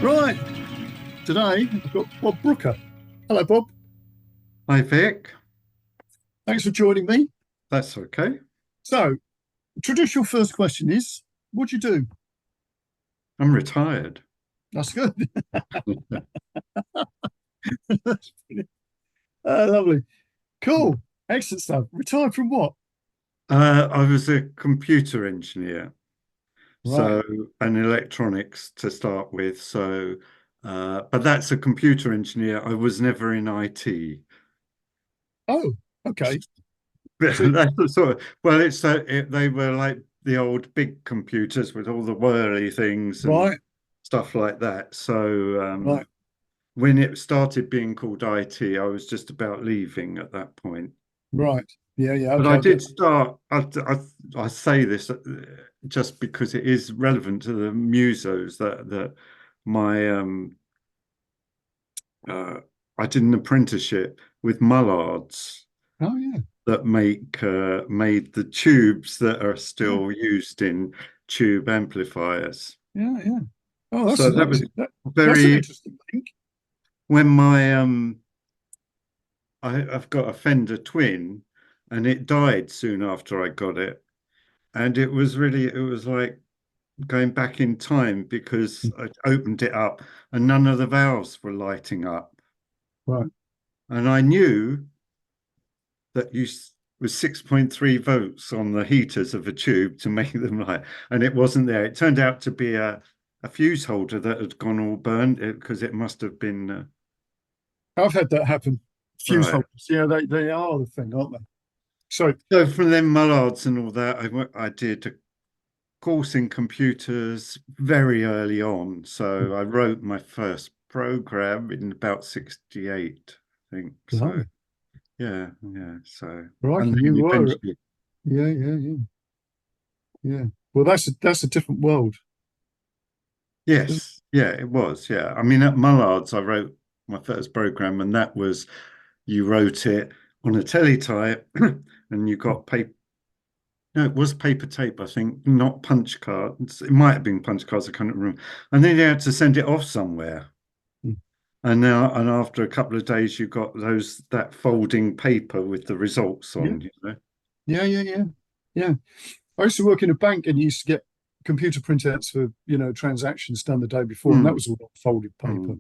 Right, today I've got Bob Brooker. Hello, Bob. Hi, Vic. Thanks for joining me. That's okay. So, traditional first question is, what do you do? I'm retired. That's good. That's brilliant. Lovely. Cool. Excellent stuff. Retired from what? I was a computer engineer, Right. so and electronics to start with. But that's a computer engineer. I was never in IT. Oh, okay. So, That's the sort of well, they were like the old big computers with all the whirly things and right, stuff like that. So right, when it started being called IT, I was just about leaving at that point. right. Yeah, yeah. But Okay, I I get. did start. I say this just because it is relevant to the musos that my uh, I did an apprenticeship with Mullards Oh, yeah, that made the tubes that are yeah, still used in tube amplifiers. yeah, yeah. Oh, So that was that's an very interesting thing. when my I've got a Fender Twin, and it died soon after I got it, and it was like going back in time because I opened it up and none of the valves were lighting up. Right, And I knew that was 6.3 volts on the heaters of a tube to make them light, and it wasn't there. It turned out to be a fuse holder that had gone all burned because it must have been I've had that happen. Fuse right. holders. Yeah, they are the thing, aren't they? So, So from them Mullards and all that, I did a course in computers very early on. So I wrote my first program in about 68, I think. So blimey, yeah, yeah. So right, and you then were. eventually, Yeah, yeah, yeah, yeah. Well, that's a different world. Isn't yes, yeah, it was. Yeah. I mean, at Mullards, I wrote my first program, and that was you wrote it on a teletype and you got paper. No, it was paper tape, I think, not punch cards. It might have been punch cards, I can't remember. And then you had to send it off somewhere. it? And after a couple of days, you got that folding paper with the results Yeah, on, you know. yeah, yeah, yeah, yeah. I used to work in a bank and used to get computer printouts for, transactions done the day before, and that Mm, was all on folded paper. mm.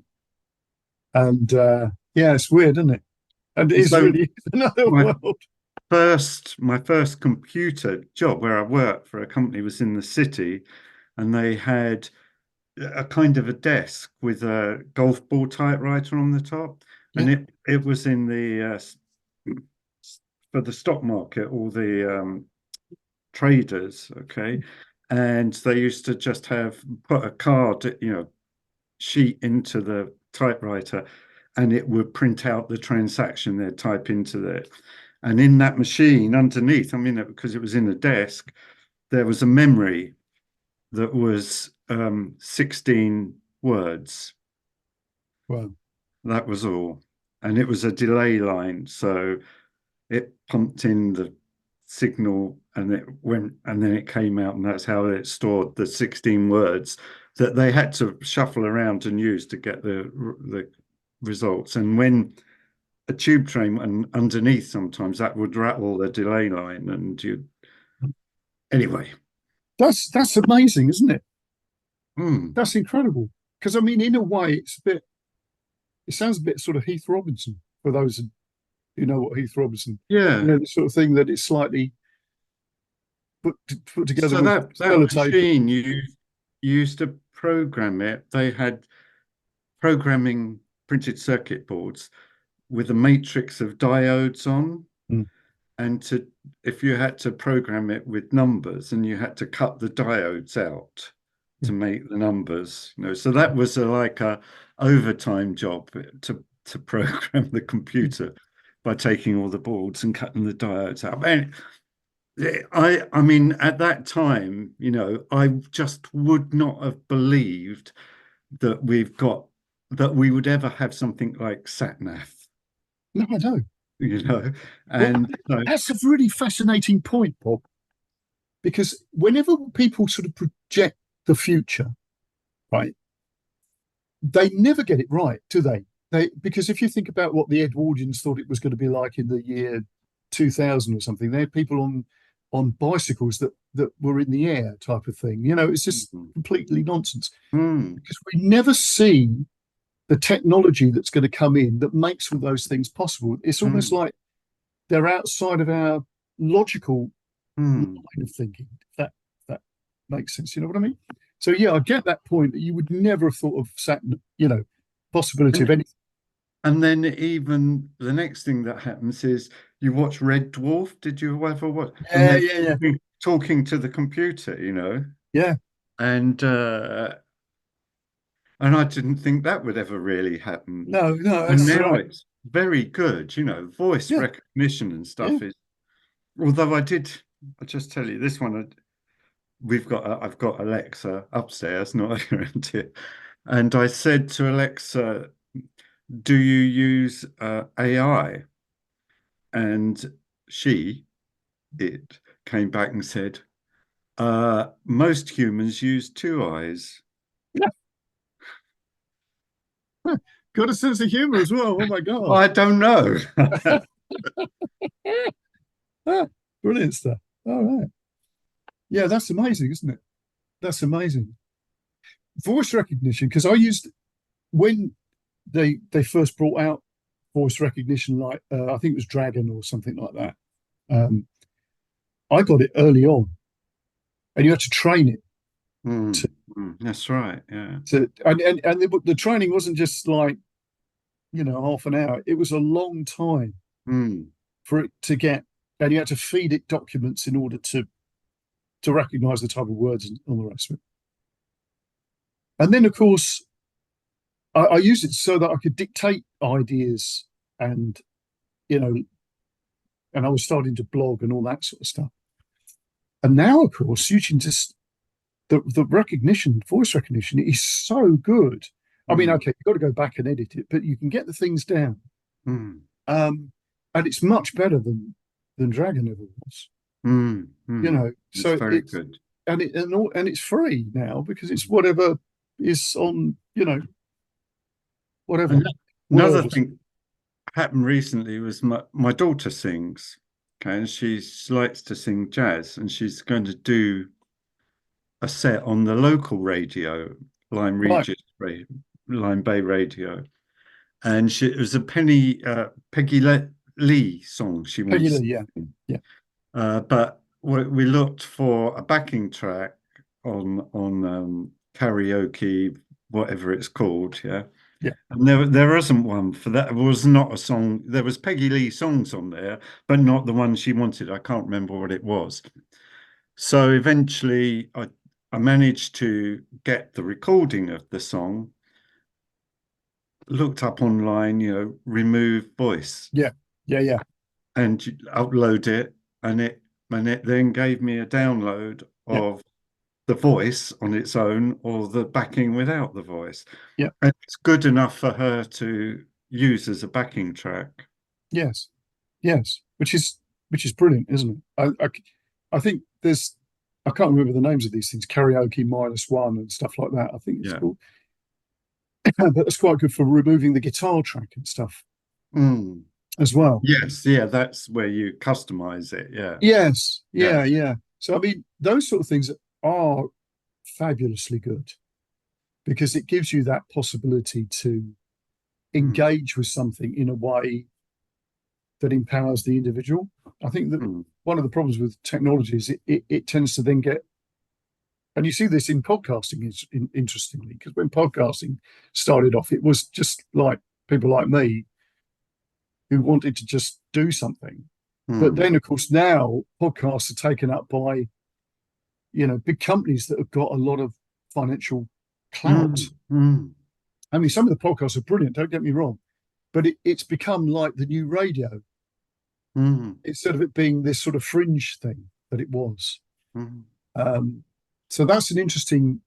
And yeah, it's weird, isn't it? And it is So really another my world. my first computer job where I worked for a company was in the city, and they had a kind of a desk with a golf ball typewriter on the top, Yeah, and it was in the for the stock market, all the traders, okay, and they used to just have put a card, sheet into the typewriter, and it would print out the transaction they'd type into it. And in that machine underneath, I mean, because it was in a desk, there was a memory that was 16 words. well, That was all. And it was a delay line. So it pumped in the signal and it went, and then it came out, and that's how it stored the 16 words that they had to shuffle around and use to get the results. And when a tube train went underneath, sometimes that would rattle the delay line, and you anyway. that's amazing, isn't it? Hmm. That's incredible. Because I mean, in a way, it sounds a bit sort of Heath Robinson for those who know what Heath Robinson, Yeah. the sort of thing that it's slightly put together So with that sellotape. machine you used to program it. They had programming printed circuit boards with a matrix of diodes on, Mm. and to if you had to program it with numbers, and you had to cut the diodes out Yeah. to make the numbers, so that was like a overtime job to program the computer. by taking all the boards and cutting the diodes out. And I mean, at that time, I just would not have believed that we would ever have something like SatNav, No, I don't. you know, Well, and so, that's a really fascinating point, Bob, because whenever people sort of project the future, right, they never get it right, do they? Because if you think about what the Edwardians thought it was going to be like in the year 2000 or something, they had people on bicycles that were in the air type of thing. It's just mm, completely nonsense mm, because we never see the technology that's going to come in that makes all those things possible. It's almost mm, like they're outside of our logical mm. line of thinking. If that makes sense, you know what I mean? So yeah, I get that point that you would never have thought of Saturn, possibility of And, anything. and then even the next thing that happens is you watch Red Dwarf. Did you ever watch? And Yeah, they're yeah, yeah, talking to the computer, yeah. and I didn't think that would ever really happen. No, no, And that's now right. it's very good, voice Yeah, recognition and yeah. stuff is. Although I'll just tell you this one. I've got Alexa upstairs, not around here, and I said to Alexa, "Do you use AI?" And she, it came back and said, "Most humans use two eyes." Yeah. Got a sense of humor as well. Oh my Well, God. I don't know. Ah, brilliant stuff. All right. Yeah, that's amazing, isn't it? That's amazing. Voice recognition, because I used when they first brought out voice recognition, like I think it was Dragon or something like that. Um, I got it early on, and you had to train it Mm, to that's right. Yeah. and the training wasn't just like half an hour. It was a long time Mm, for it to get, and you had to feed it documents in order to recognize the type of words and all the rest of it. And then, of course, I used it so that I could dictate ideas and you know, and I was starting to blog and all that sort of stuff. And now, of course, you can just the recognition, voice recognition is so good. I mean, mm, okay, you've got to go back and edit it, but you can get the things down. mm, And it's much better than Dragon ever was. It's So very it's good. and it's free now because it's whatever is on, whatever And another word. thing happened recently was my daughter sings, okay, and she likes to sing jazz, and she's going to do a set on the local radio, Lyme Right. Regis, Lyme Bay Radio, and it was a Peggy Lee song she Peggy wants. Lee, yeah. Yeah. But we looked for a backing track on karaoke, whatever it's called, yeah. Yeah. And there isn't one for that. It was not a song. There was Peggy Lee songs on there, but not the one she wanted. I can't remember what it was. So eventually, I managed to get the recording of the song, looked up online, remove voice, Yeah. Yeah. Yeah. and upload it, and it then gave me a download Yeah. of the voice on its own or the backing without the voice. Yeah. And it's good enough for her to use as a backing track. Yes. Yes. Which is brilliant, isn't it? I think I can't remember the names of these things, karaoke -1 and stuff like that. I think it's Yeah. called. But that's quite good for removing the guitar track and stuff Mm. as well. Yes, yeah, that's where you customize it. Yeah. Yes, Yeah. yeah, yeah. So I mean, those sort of things are fabulously good because it gives you that possibility to Mm. engage with something in a way that empowers the individual. I think that Mm. one of the problems with technology is it tends to then get, and you see this in podcasting, interestingly, because when podcasting started off, it was just like people like me who wanted to just do something. But Mm. then, of course, now podcasts are taken up by big companies that have got a lot of financial clout. Mm. Mm. I mean, some of the podcasts are brilliant, don't get me wrong, but it's become like the new radio. Mm, instead of it being this sort of fringe thing that it was. mm, Um, so that's an interesting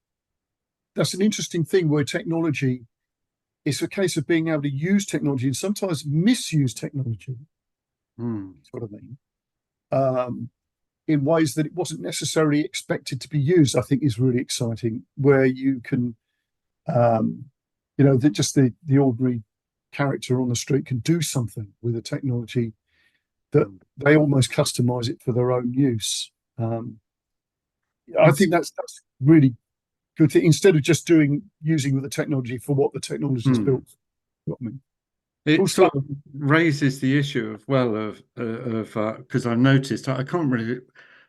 thing where technology is a case of being able to use technology and sometimes misuse technology. mm, That's what I mean. Um, in ways that it wasn't necessarily expected to be used, I think is really exciting. Where you can, um, that just the ordinary character on the street can do something with a technology that mm. they almost customize it for their own use. Um, I It's think that's really good thing instead of just using the technology for what the technology is built mm. for. You know what I mean? It Also, sort of raises the issue of well of because I've noticed I can't really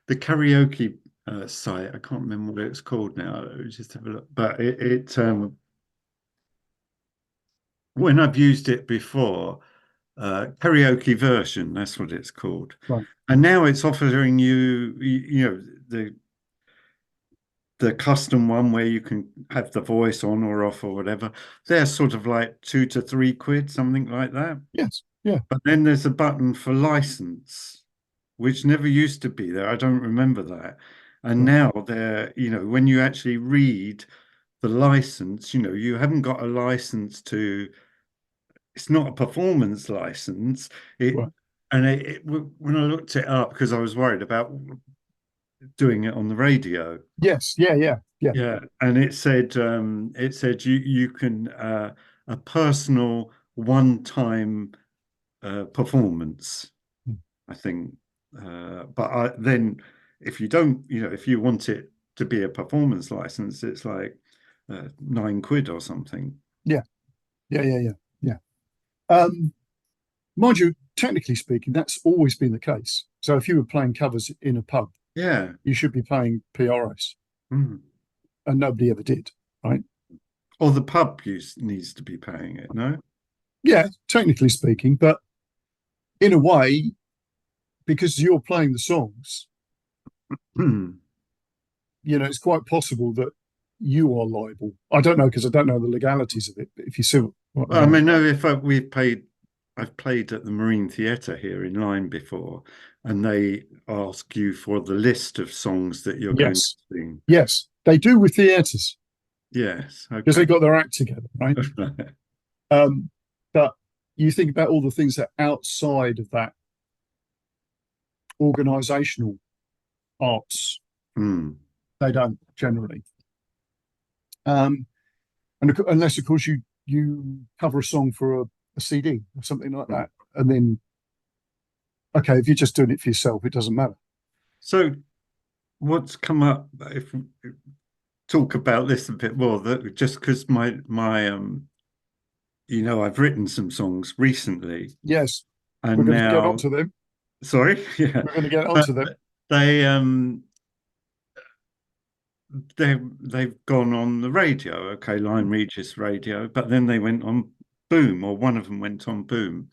the karaoke site. I can't remember what it's called now. Let me just have a look. But it when I've used it before, karaoke version, that's what it's called. right, And now it's offering you know, the custom one where you can have the voice on or off or whatever. They're sort of like £2 to £3, something like that. yes, yeah, But then there's a button for license, which never used to be there. I don't remember that. And right, now there, when you actually read the license, you haven't got a license to, it's not a performance license. It right. and when I looked it up because I was worried about doing it on the radio. Yes, yeah, yeah, yeah. Yeah, and it said you can a personal one-time performance, Mm. I think. Then if you don't, if you want it to be a performance license, it's like £9 or something. Yeah, yeah, yeah, yeah, yeah. Um, Mind you, technically speaking, that's always been the case. So if you were playing covers in a pub, Yeah. you should be paying PRS, Mm. and nobody ever did, right? Or the pub needs to be paying it, no? Yeah, technically speaking, but in a way, because you're playing the songs, Hmm. it's quite possible that you are liable. I don't know because I don't know the legalities of it. But if you see what I Well, I mean, mean, no, if I've played at the Marine Theatre here in Lyme before, and they ask you for the list of songs that you're going to yes, sing. yes, they do with theatres Yes, because they okay. got their act together, right? Um, but you think about all the things that are outside of that organisational arts, Hmm. they don't generally. Um, and unless, of course, you cover a song for a CD or something like Hmm. that, and then okay, if you're just doing it for yourself, it doesn't matter. So, what's come up? If we talk about this a bit more, that just because I've written some songs recently, Yes, we're and going to get now, onto them. sorry, yeah, We're going to get but onto them. they they've gone on the radio, okay, Lyme Regis radio, but then they went on Boom, or one of them went on Boom,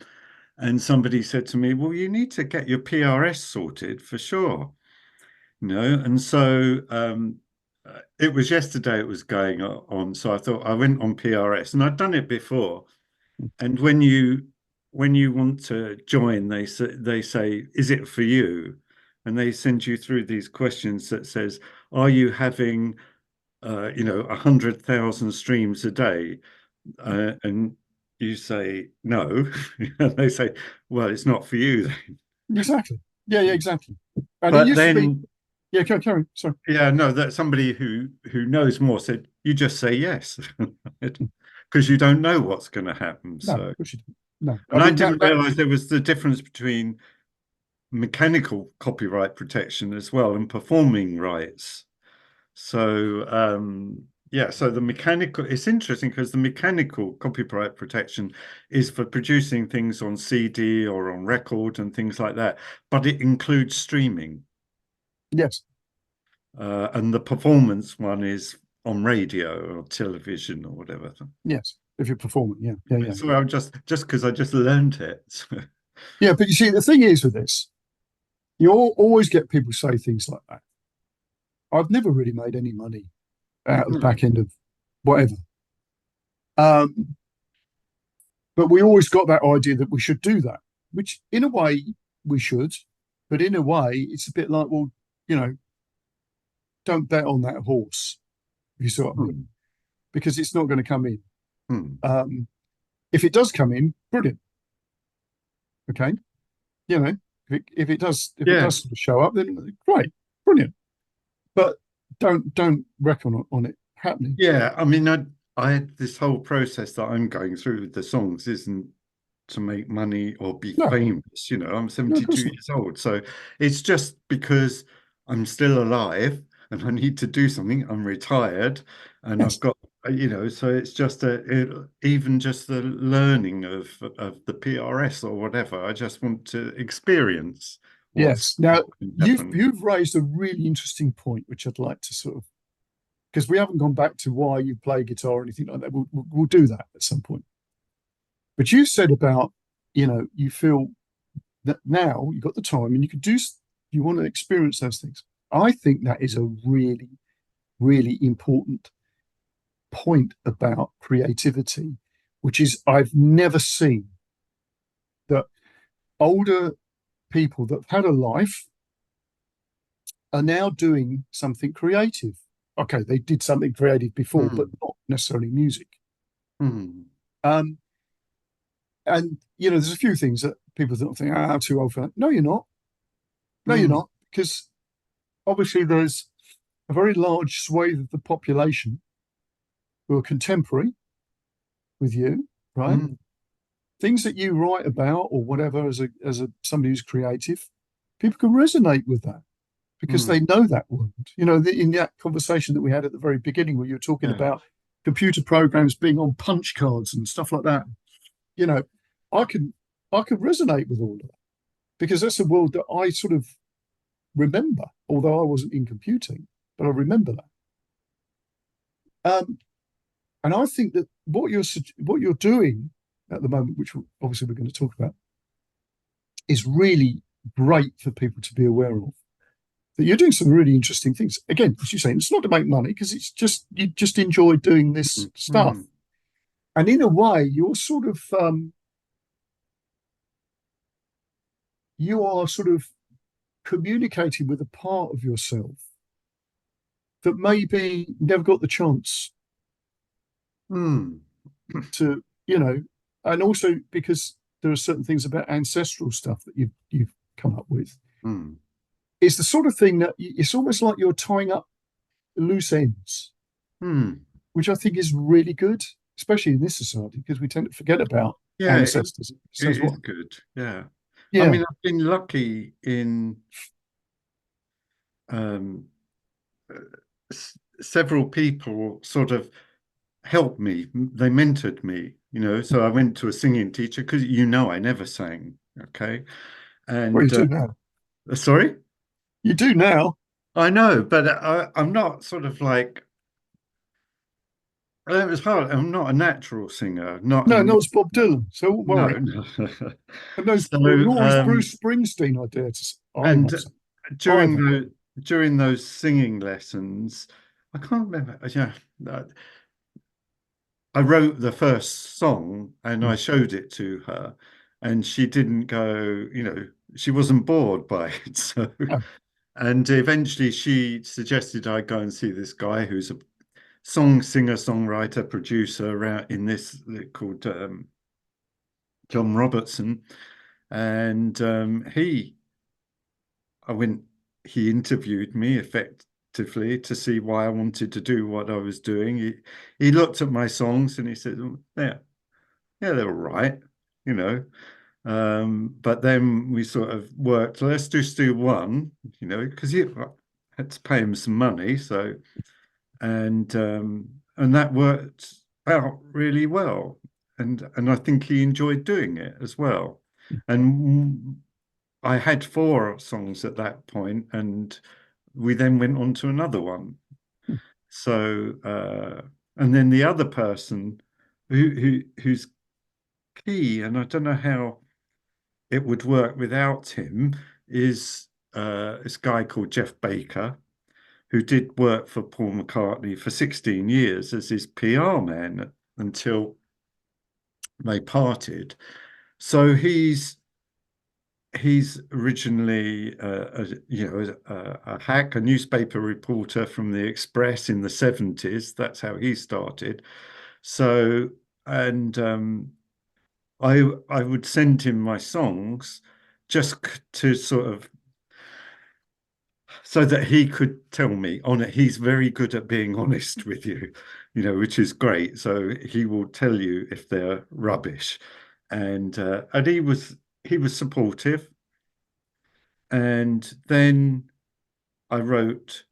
and somebody said to me, "Well, you need to get your PRS sorted for sure." And so it was yesterday it was going on, so I thought I went on PRS, and I'd done it before. And when you want to join, they say, "Is it for you?" And they send you through these questions that says, "Are you having 100,000 streams a day?" And you say no, and they say, "Well, it's not for you then." Exactly. Yeah, yeah, exactly. And it But used to be. then, Yeah, carry. Sorry. yeah, no, that somebody who knows more said, "You just say yes," because you don't know what's going to happen. No, So, we should. No, I and I mean that. didn't That. realize there was the difference between mechanical copyright protection as well and performing rights. So yeah, so the mechanical, it's interesting because the mechanical copyright protection is for producing things on CD or on record and things like that, but it includes streaming. Yes, And the performance one is on radio or television or whatever. yes. If you're performing, yeah, yeah, yeah, So I'm just because I just learned it. yeah. But you see, the thing is with this, you always get people say things like that. I've never really made any money out of the back end of whatever. Um, but we always got that idea that we should do that, which in a way we should, but in a way, it's a bit like, well, you know, don't bet on that horse, if you see what I mean, mm, because it's not going to come in. mm. Um, if it does come in, brilliant. Okay, you know, if it Yeah, does sort of show up, then great, brilliant. But don't reckon on it happening. yeah. I mean, I had this whole process that I'm going through with the songs isn't to make money or be No, famous. You know, I'm no, of 72 course not. years old, so it's just because I'm still alive and I need to do something. I'm retired, and I've Yes, got, so it's just even just the learning of the PRS or whatever. I just want to experience yes. Now what can you've happen. you've raised a really interesting point, which I'd like to sort of, because we haven't gone back to why you play guitar or anything like that. We'll do that at some point. But you said about, you feel that now you've got the time and you could you want to experience those things. I think that is a really, really important point about creativity, which is I've never seen that older people that have had a life are now doing something creative. Okay, they did something creative before, but Mm, not necessarily music. mm, Um, and there's a few things that people don't think, I'm too old for that. No, you're not. No, you're mm, not, because obviously there's a very large swathe of the population who are contemporary with you, right? mm, Things that you write about or whatever as a somebody who's creative, people can resonate with that because they mm. know that world. In that conversation that we had at the very beginning, where you were talking Yeah. about computer programs being on punch cards and stuff like that, you know, I can I could resonate with all of that because that's a world that I sort of remember, although I wasn't in computing, but I remember that. And I think that what you're doing at the moment, which obviously we're going to talk about, is really great for people to be aware of. That you're doing some really interesting things. Again, as you're saying, it's not to make money because it's just you just enjoy doing this Mm, stuff. mm. And in a way, you are sort of communicating with a part of yourself that maybe never got the chance Mm, to, and also because there are certain things about ancestral stuff that you've come up with. mm. It's the sort of thing that it's almost like you're tying up loose ends, Hmm. which I think is really good, especially in this society, because we tend to forget about Yeah, ancestors. it Says is what? good. Yeah. I Yeah. mean, I've been lucky in um, several people sort of helped me. They mentored me, So I went to a singing teacher because I never sang. Okay. Well, you And do now. sorry, You do now. I know, but I'm not sort of like, it was hard. I'm not a natural singer, not No, an, no, it's Bob Dylan. So don't no, worry. no. And no, So, nor is Bruce Springsteen. I dare to. I'm and not saying during either. those singing lessons, I can't remember. Yeah, I wrote the first song and I Mm. showed it to her, and she didn't go. She wasn't bored by it. So, Oh, and eventually, she suggested I go and see this guy who's a song singer, songwriter, producer around in this called John Robertson, and I went, he interviewed me effectively to see why I wanted to do what I was doing. He looked at my songs and he said, "Oh, yeah, they're all right, you know. But then we sort of worked, let's just do one, because he had to pay him some money. So, and that worked out really well. And I think he enjoyed doing it as well. And I had four songs at that point, and we then went on to another one. So, and then the other person who's key, and I don't know how it would work without him, is this guy called Jeff Baker, who did work for Paul McCartney for 16 years as his PR man until they parted. So he's he's originally, a hack, a newspaper reporter from the Express in the 70s. That's how he started. So, and I would send him my songs just to sort of so that he could tell me on it. He's very good at being honest with you, which is great. So he will tell you if they're rubbish, and he was supportive. And then I wrote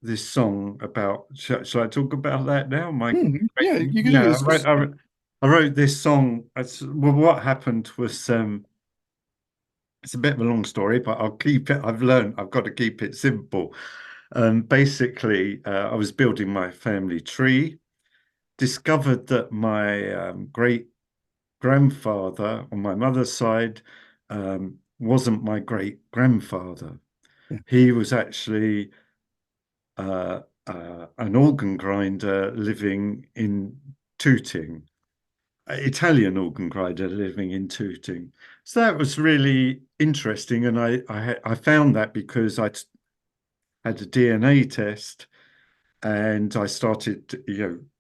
this song about. Shall I talk about that now? Yeah, you can do Yeah, this. I wrote this song. Well, what happened was it's a bit of a long story, but I'll keep it. I've learned I've got to keep it simple. Basically, I was building my family tree, discovered that my great grandfather on my mother's side wasn't my great grandfather. Yeah. He was actually an organ grinder living in Tooting, Italian organ grinder living in Tooting. So that was really interesting, and I found that because I had a DNA test, and I started,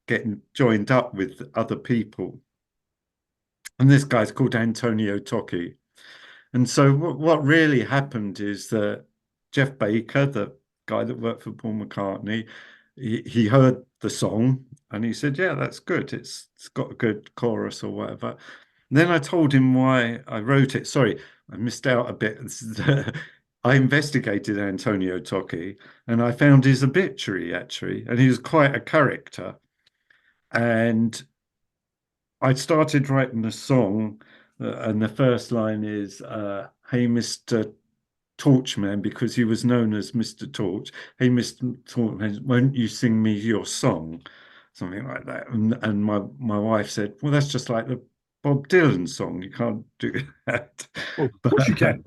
getting joined up with other people. And this guy's called Antonio Tocci. And so what really happened is that Jeff Baker, the guy that worked for Paul McCartney, he heard the song and he said, "Yeah, that's good. It's got a good chorus or whatever." And then I told him why I wrote it. Sorry, I missed out a bit. I investigated Antonio Tocci and I found his obituary actually, and he was quite a character. And I started writing a song, and the first line is, "Hey, Mr. Torchman," because he was known as Mr. Torch. "Hey, Mr. Torchman, won't you sing me your song?" Something like that. And my wife said, "Well, that's just like the Bob Dylan song. You can't do that." Well, of But course you can.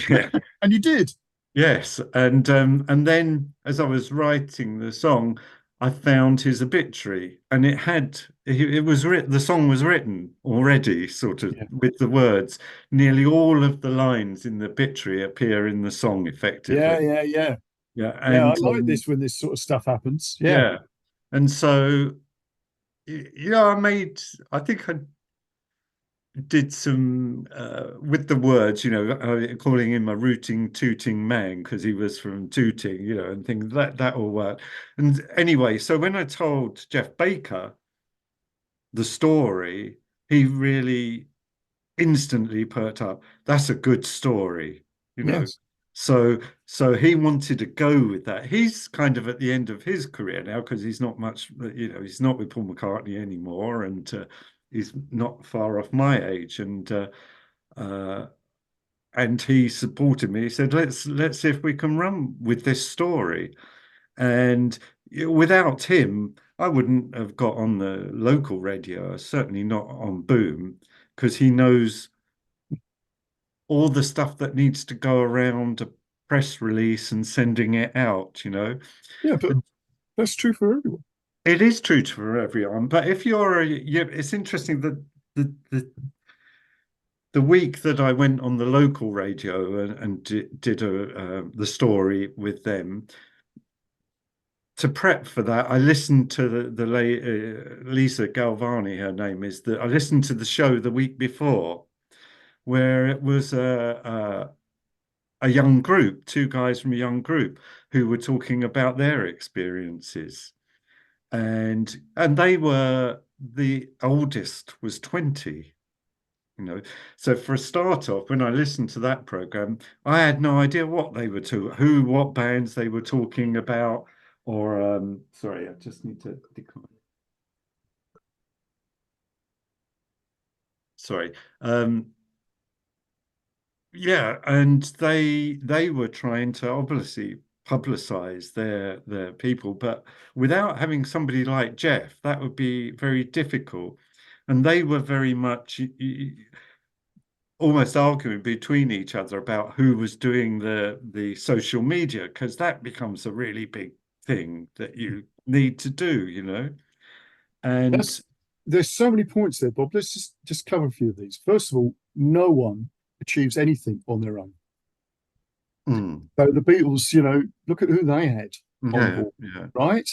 yeah, And you did. yes, and then as I was writing the song, I found his obituary, and it was written. The song was written already, sort of Yeah. with the words. Nearly all of the lines in the obituary appear in the song, Yeah, effectively. yeah, yeah. Yeah, Yeah, I and like this when this sort of stuff happens. Yeah. yeah, and so I made. I think I did some with the words, calling him a rooting, tooting man because he was from Tooting, and things that all worked. And anyway, so when I told Jeff Baker the story, he really instantly perked up. That's a good story, you know. Yes. So so he wanted to go with that. He's kind of at the end of his career now because he's not much, he's not with Paul McCartney anymore, and he's not far off my age, uh, and he supported me. He said, "Let's see if we can run with this story." And without him, I wouldn't have got on the local radio, certainly not on Boom, because he knows all the stuff that needs to go around a press release and sending it out. Yeah, but And that's true for everyone. it is true for everyone, but if it's interesting that the week that I went on the local radio and did the story with them, to prep for that, I listened to Lisa Galvani, her name is, that I listened to the show the week before, where it was a young group, two guys from a young group who were talking about their experiences. And they were, the oldest was 20, you know. So for a start off, when I listened to that program, I had no idea what they were what bands they were talking about, or sorry, I just need to decline. Sorry. Yeah, and they were trying to obviously publicize their people, but without having somebody like Jeff, that would be very difficult. And they were very much almost arguing between each other about who was doing the social media, because that becomes a really big thing that you need to do. And That's there's so many points there, Bob. Let's just cover a few of these. First of all, no one achieves anything on their own. Mm. So the Beatles, look at who they had on Yeah, board, yeah. right?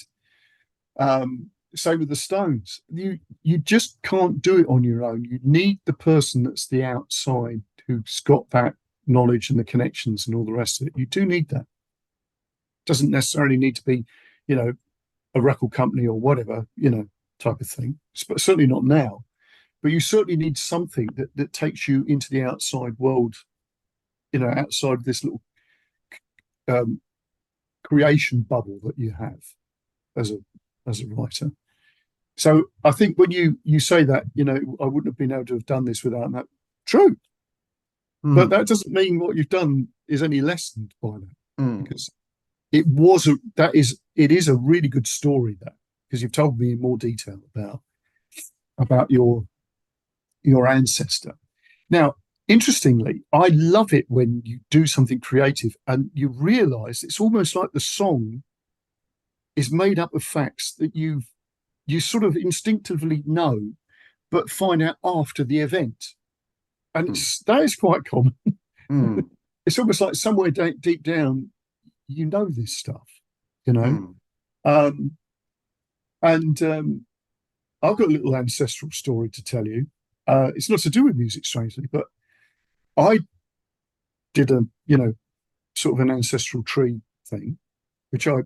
Same with the Stones. You just can't do it on your own. You need the person that's the outside who's got that knowledge and the connections and all the rest of it. You do need that. Doesn't necessarily need to be, you know, a record company or whatever, type of thing. But certainly not now. But you certainly need something that takes you into the outside world, outside this little um, creation bubble that you have as a writer. So I think when you say that, I wouldn't have been able to have done this without that. True, but Mm. that doesn't mean what you've done is any lessened by that, Mm. because it is a really good story, that, because you've told me in more detail about your ancestor. Now, interestingly, I love it when you do something creative and you realize it's almost like the song is made up of facts that you sort of instinctively know, but find out after the event. And Mm. that is quite common. Mm. It's almost like somewhere deep down, you know this stuff, you know. Mm. Um, and I've got a little ancestral story to tell you. It's not to do with music, strangely, but I did sort of an ancestral tree thing, which I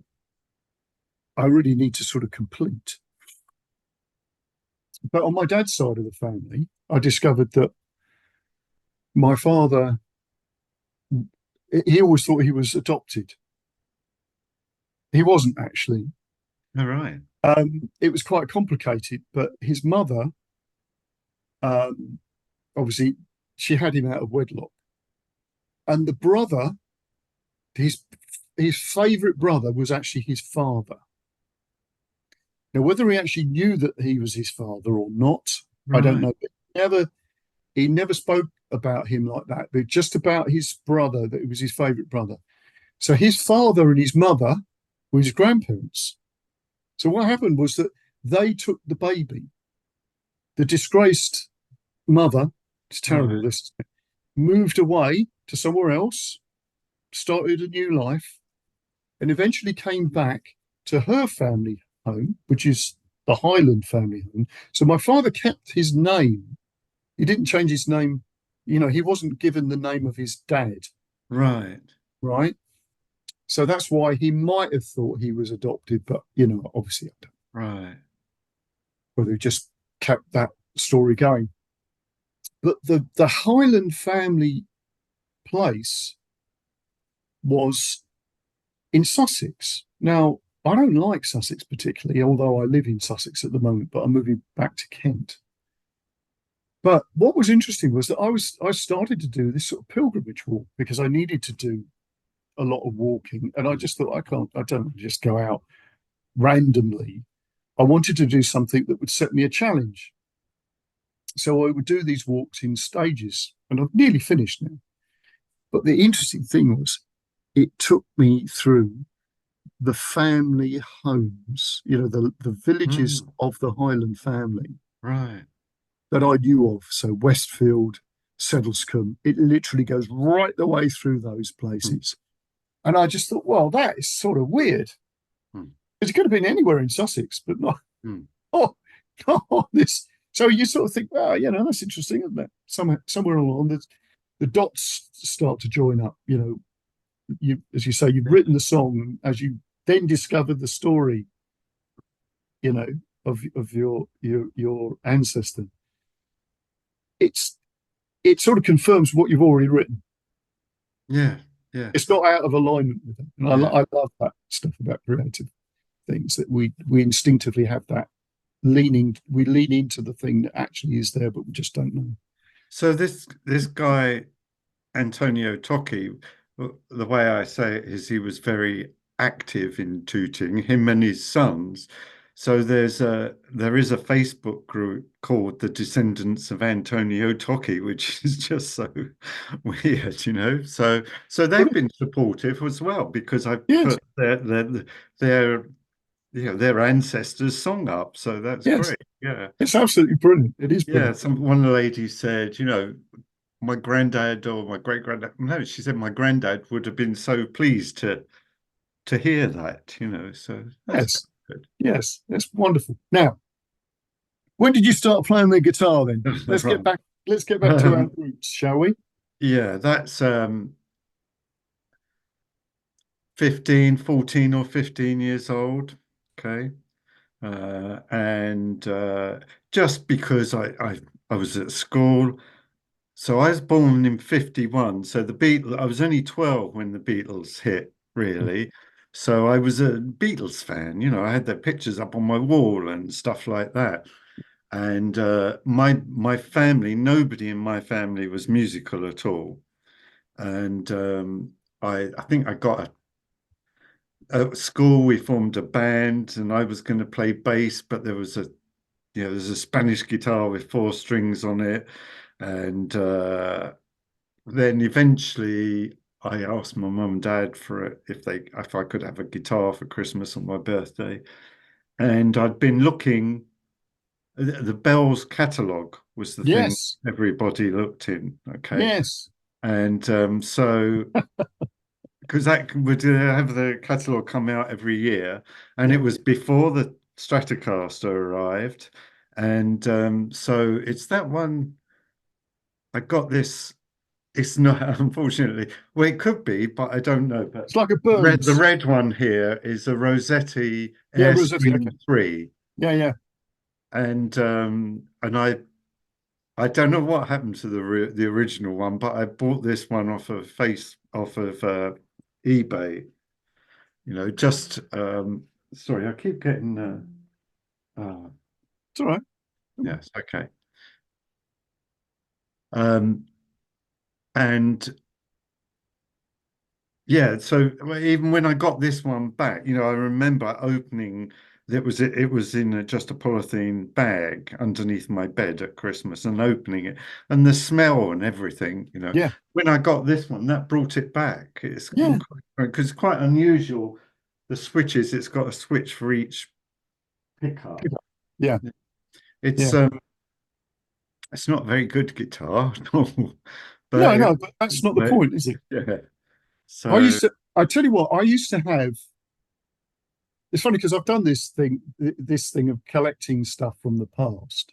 really need to sort of complete. But on my dad's side of the family, I discovered that my father, he always thought he was adopted. He wasn't actually. All right. It was quite complicated, but his mother, um, obviously, she had him out of wedlock, and the brother, his his favourite brother, was actually his father. Now, whether he actually knew that he was his father or not, I don't Right. know. But he never spoke about him like that, but just about his brother, that it was his favourite brother. So his father and his mother were his grandparents. So what happened was that they took the baby. The disgraced mother, it's terrible, Right. this, moved away to somewhere else, started a new life, and eventually came back to her family home, which is the Highland family home. So my father kept his name. He didn't change his name. He wasn't given the name of his dad, Right. right? So that's why he might have thought he was adopted, but obviously I don't. Right. Whether he just kept that story going. But the Highland family place was in Sussex. Now, I don't like Sussex particularly, although I live in Sussex at the moment, but I'm moving back to Kent. But what was interesting was that I started to do this sort of pilgrimage walk because I needed to do a lot of walking, and I just thought I don't just go out randomly. I wanted to do something that would set me a challenge. So I would do these walks in stages, and I've nearly finished now. But the interesting thing was, it took me through the family homes, the villages Mm. of the Highland family Right. that I knew of. So Westfield, Sedlescombe, it literally goes right the way through those Mm. places. And I just thought, well, that is sort of weird. Mm. It could have been anywhere in Sussex, but not, Mm. oh, not on this. So you sort of think, well, that's interesting, isn't it? Somewhere along the dots start to join up. As you say, you've Yeah. written the song as you then discover the story, you know, of your ancestor. It's it sort of confirms what you've already written. Yeah. Yeah. It's not out of alignment with it, and Yeah. I love that stuff about creative things, that we instinctively have that leaning. We lean into the thing that actually is there, but we just don't know. So this guy Antonio Tocci, the way I say it is he was very active in Tooting, him and his sons. So there is a Facebook group called the Descendants of Antonio Tocci, which is just so weird. So they've Brilliant. been supportive as well because I Yes, put their their ancestors' song up. So that's yes, great. Yeah. it's absolutely brilliant. It is Yeah. brilliant. One lady said, my granddad or my great granddad. No, she said my granddad would have been so pleased to hear that, So that's Yes, good. yes, that's wonderful. Now, when did you start playing the guitar then? Let's get Right. back. Let's get back to our Um, roots, shall we? yeah, that's 15, 14 or 15 years old. Okay. And just because I was at school. So I was born in 51. So I was only 12 when the Beatles hit, really. So I was a Beatles fan, I had their pictures up on my wall and stuff like that. And my family, nobody in my family was musical at all. And I think I got at school we formed a band and I was going to play bass, but there's a Spanish guitar with four strings on it. And then eventually I asked my mum and dad for it if I could have a guitar for Christmas on my birthday. And I'd been looking, the Bells catalogue was the thing Yes, everybody looked in, okay? yes, And so because that would have the catalogue come out every year, and yeah. it was before the Stratocaster arrived. And so it's that one. I got this. It's not, unfortunately. Well, it could be, but I don't know. But It's like a the Burns. red one here is a Rossetti Yeah, Rossetti. Okay. Airstream 3. Yeah, yeah. And I don't know what happened to the original one, but I bought this one off of eBay. Just sorry, I keep getting It's all right. Don't worry. yes, okay. Um, and Yeah, so even when I got this one back, I remember opening it was in just a polythene bag underneath my bed at Christmas and opening it and the smell and everything. Yeah, When I got this one, that brought it back. It's yeah. because it's quite unusual. The switches, it's got a switch for each pickup. Pick up. Yeah, It's yeah. um it's not a very good guitar, no, No, but no, but that's not the point, is it? yeah. I So used to. I tell you what, I used to have. It's funny because I've done this thing of collecting stuff from the past.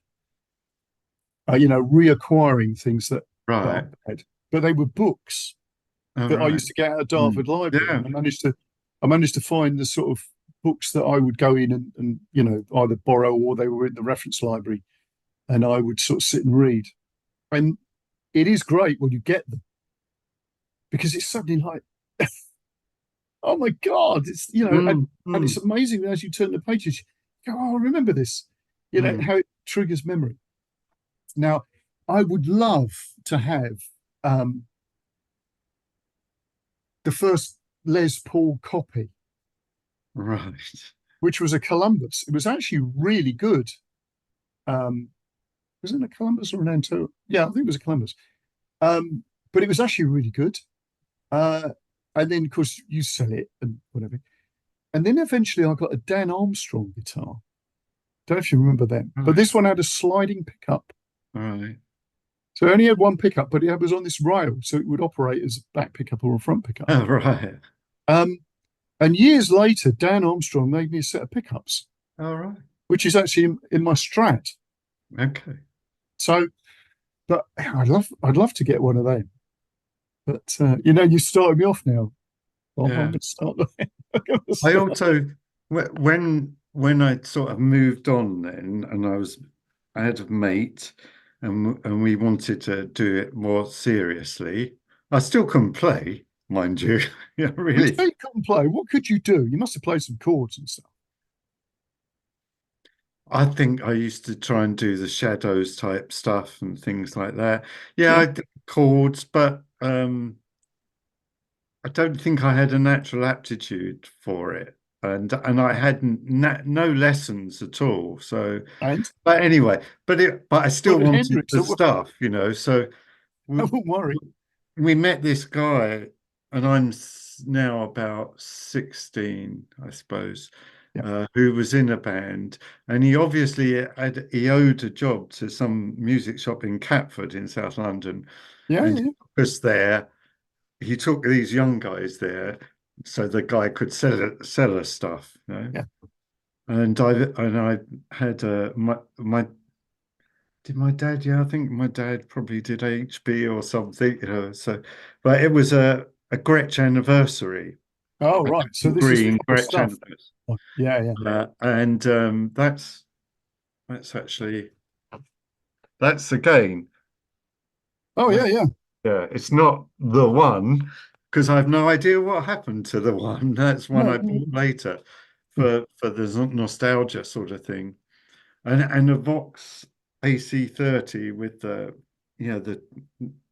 Reacquiring things that right. I've had, but they were books All that I right. used to get out of Mm. Dartford Library, Yeah. and I managed to find the sort of books that I would go in and either borrow or they were in the reference library, and I would sort of sit and read. And it is great when you get them because it's suddenly like, oh my god, and, Mm, and it's mm, amazing as you turn the pages, you go, oh, I remember this. mm. How it triggers memory. Now, I would love to have um, the first Les Paul copy, Right. which was a Columbus. It was actually really good. Um, was it a Columbus or an Antonio? Yeah, I think it was a Columbus. But it was actually really good. Uh, and then, of course, you sell it and whatever. And then eventually I got a Dan Armstrong guitar. Don't know if you remember them, but Right. this one had a sliding pickup. Right. So it only had one pickup, but it was on this rail, so it would operate as a back pickup or a front pickup. Oh, right. Um, and years later, Dan Armstrong made me a set of pickups, All right. which is actually in my Strat. Okay. So, but I'd love to get one of them. But you started me off now. Bob, I'm Yeah. going to start. I'm going to I start. also when I sort of moved on then and I had a mate and we wanted to do it more seriously. I still couldn't play, mind you. Yeah, When you really. say you couldn't play, what could you do? You must have played some chords and stuff. I think I used to try and do the shadows type stuff and things like that. Yeah, Yeah, I did chords, but I don't think I had a natural aptitude for it, and I had no lessons at all. So, and but anyway, but I still but wanted Hendrix, the stuff. So I we won't worry. we met this guy, and now about 16, I suppose, Yeah, who was in a band, and he obviously he owed a job to some music shop in Catford in South London. Yeah, and yeah, he yeah. took us there. He took these young guys there so the guy could sell us stuff, you know. Yeah. And I had my did my dad, yeah, I think my dad probably did HB or something, you know. So, but it was a Gretsch anniversary, Oh, a right. So this is green proper Gretsch stuff. anniversary. Oh, yeah, yeah. And that's actually that's again, Oh, yeah, that, yeah. yeah, it's not the one because I have no idea what happened to the one. That's one No, I no, bought later yeah, for the nostalgia sort of thing. And a Vox AC30 with the, you know, the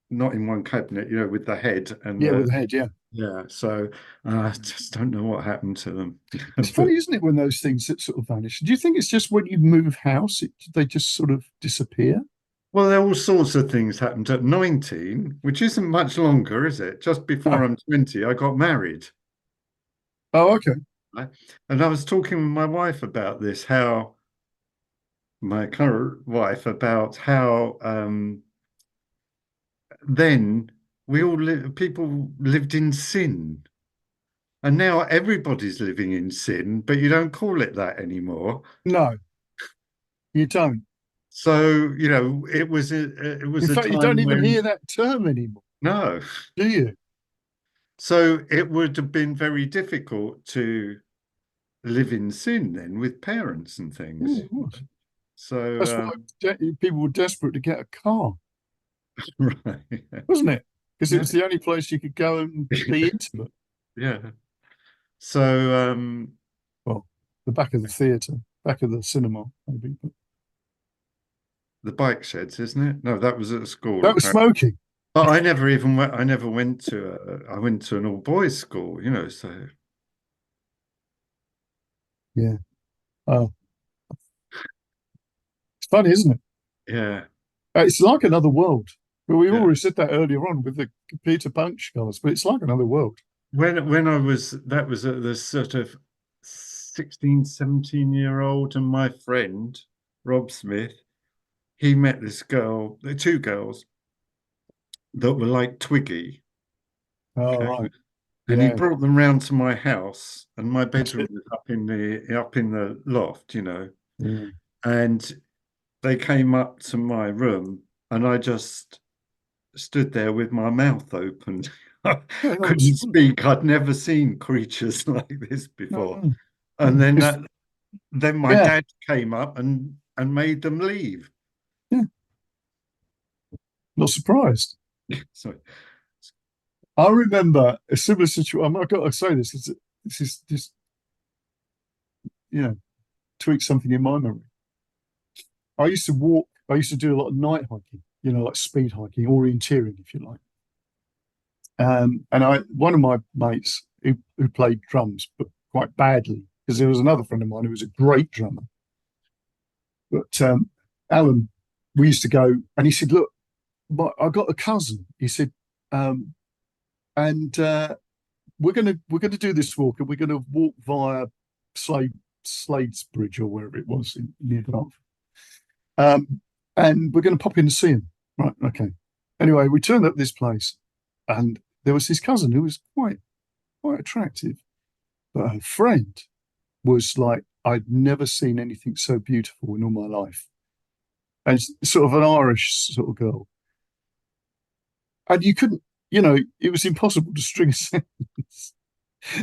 not in one cabinet, you know, with the head and yeah, with the, the head, yeah. yeah. So I just don't know what happened to them. It's But funny, isn't it, when those things that sort of vanish? Do you think it's just when you move house, they just sort of disappear? well, there all sorts of things happened at 19, which isn't much longer, is it? Just No. before I'm 20, I got married. Oh, okay. Right? And I was talking with my wife about this, how my current wife about how then people lived in sin. And now everybody's living in sin, but you don't call it that anymore. No, you don't. So, you know, it In was a fact, you don't time even hear when that term anymore, no. do you? So it would have been very difficult to live in sin then with parents and Yeah, things. it was. That's So why people were desperate to get a car, right. wasn't it? Because it Yeah. was the only place you could go and be intimate. Yeah. So Well, the back of the theatre, back of the cinema, maybe. But the bike sheds, isn't it? No, that was at school that was apparently. smoking. But I never even went. I never went to. I went to an all boys school, you know. So Yeah. Oh, it's funny, isn't it? yeah, It's like another world. But we yeah. already said that earlier on with the computer punch cards, but it's like another world. When I was that was at the sort of 16, 17-year-old, and my friend Rob Smith, he met this girl, the two girls that were like Twiggy. Oh, Okay. right. And he Yeah. brought them round to my house, and my That's bedroom it. was up in the loft, you know. Yeah. And they came up to my room, and I just stood there with my mouth open. I Yeah, no, couldn't speak. I'd never seen creatures like this no, before. no, And no. then It's, then my yeah, dad came up and made them leave. yeah, not surprised. So I remember a similar situation. I've got to say this. This is just, you know, tweak something in my memory. I used to walk, I used to do a lot of night hiking, like speed hiking, orienteering, if you like. And one of my mates who played drums, but quite badly, because there was another friend of mine who was a great drummer. But Alan, we used to go, and he said, "Look, I got a cousin." He said, um, "And we're gonna do this walk, and we're gonna walk via Slade Slade's Bridge or wherever it was in near Dartford. And we're going to pop in to see him." Right, okay. Anyway, we turned up this place, and there was his cousin who was quite attractive, but her friend was like I'd never seen anything so beautiful in all my life, and sort of an Irish sort of girl. And you couldn't, it was impossible to string a sentence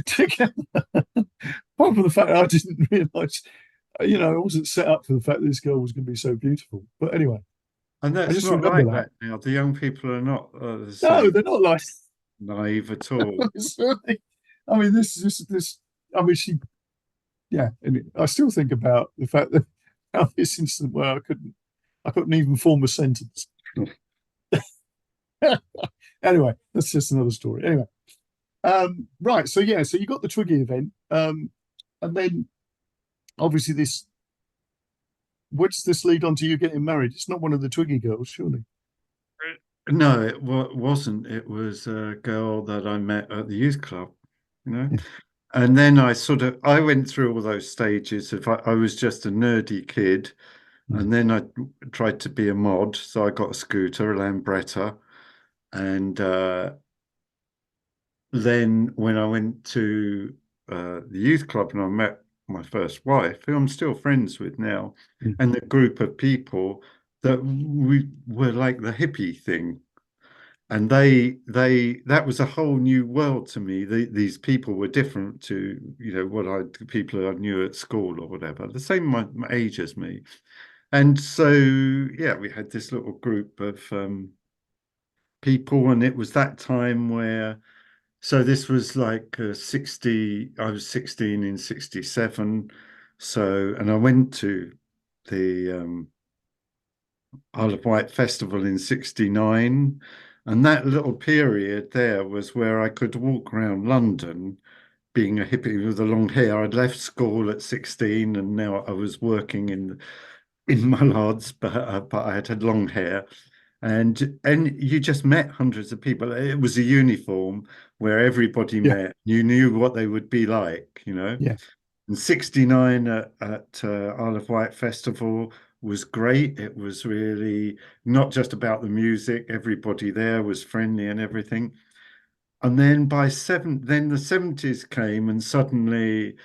together. Apart from the fact that I didn't realise, I wasn't set up for the fact that this girl was going to be so beautiful. But anyway, and I that's just not remember like that. that now. The young people are not the No, same they're not like. naive at all. I mean, this. I mean, yeah. And I still think about the fact that how this incident where I couldn't even form a sentence. Anyway, that's just another story. Anyway, right. So yeah, so you got the Twiggy event, and then obviously this. Where does this lead on to you getting married? It's not one of the Twiggy girls, surely. No, it wasn't. It was a girl that I met at the youth club, you know. Yeah. And then I went through all those stages of I was just a nerdy kid, Mm. and then I tried to be a mod, so I got a scooter, a Lambretta, And then when I went to the youth club and I met my first wife, who I'm still friends with now, Mm. and the group of people that we were like the hippie thing. And that was a whole new world to me. These people were different to, what people I knew at school or whatever, the same my age as me. And so, yeah, we had this little group of people, and it was that time where, so this was like 60, I was 16 in 67. So, and I went to the Isle of Wight Festival in 69. And that little period there was where I could walk around London being a hippie with the long hair. I'd left school at 16 and now I was working in Mullards, but I had long hair. And you just met hundreds of people. It was a uniform where everybody Yeah, met. You knew what they would be like, yeah, And 69 at Isle of Wight Festival was great. It was really not just about the music. Everybody there was friendly and everything. And then then the 70s came, and suddenly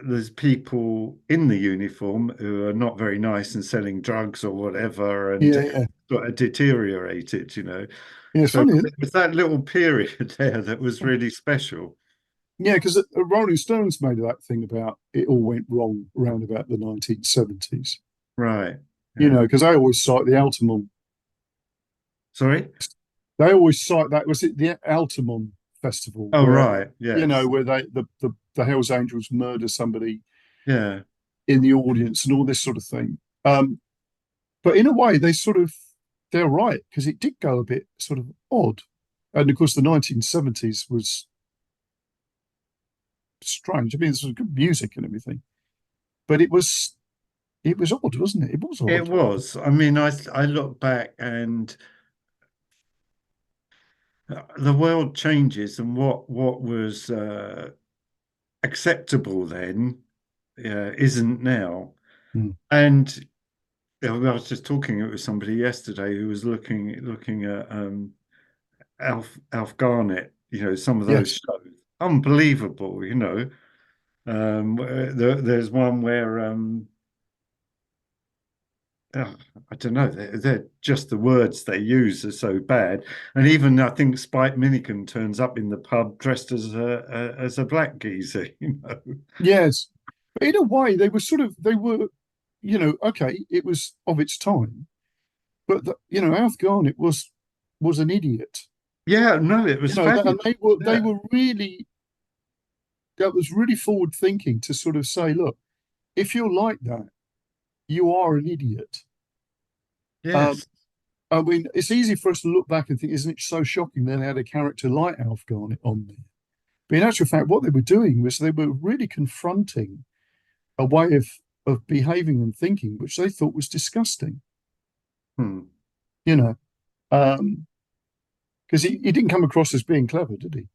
there's people in the uniform who are not very nice and selling drugs or whatever, and yeah, yeah. sort of deteriorated. Yeah, it's So funny, isn't it was that little period there that was it? really special. Yeah, because the Rolling Stones made that thing about it all went wrong around about the 1970s. Right. You Yeah. know, because they always cite the Altamont. Sorry? They always cite that. Was it the Altamont Festival Oh, where, right. you know, Yes. where the Hells Angels murder somebody Yeah. in the audience and all this sort of thing. But in a way, they're right because it did go a bit sort of odd. And of course, the 1970s was strange. I mean, this was good music and everything, but it was odd, wasn't it? It was It odd. was. I mean, I look back and the world changes, and what was acceptable then isn't now. Mm. And I was just talking with somebody yesterday who was looking at Alf Garnett, some of those Yes, shows. Unbelievable. There's one where oh, I don't know, they're just the words they use are so bad. And even I think Spike Milligan turns up in the pub dressed as a black geezer. yes. But in a way, okay, it was of its time, but Alf Garnett was an idiot. Yeah, no, it was And fabulous. they Yeah. were really that was really forward thinking to sort of say, look, if you're like that, you are an idiot. Um, Yes. I mean, it's easy for us to look back and think, isn't it so shocking they had a character like Alf Garnett on there? But in actual fact, what they were doing was they were really confronting a way of behaving and thinking, which they thought was disgusting. Hmm. You know, because he didn't come across as being clever, did he?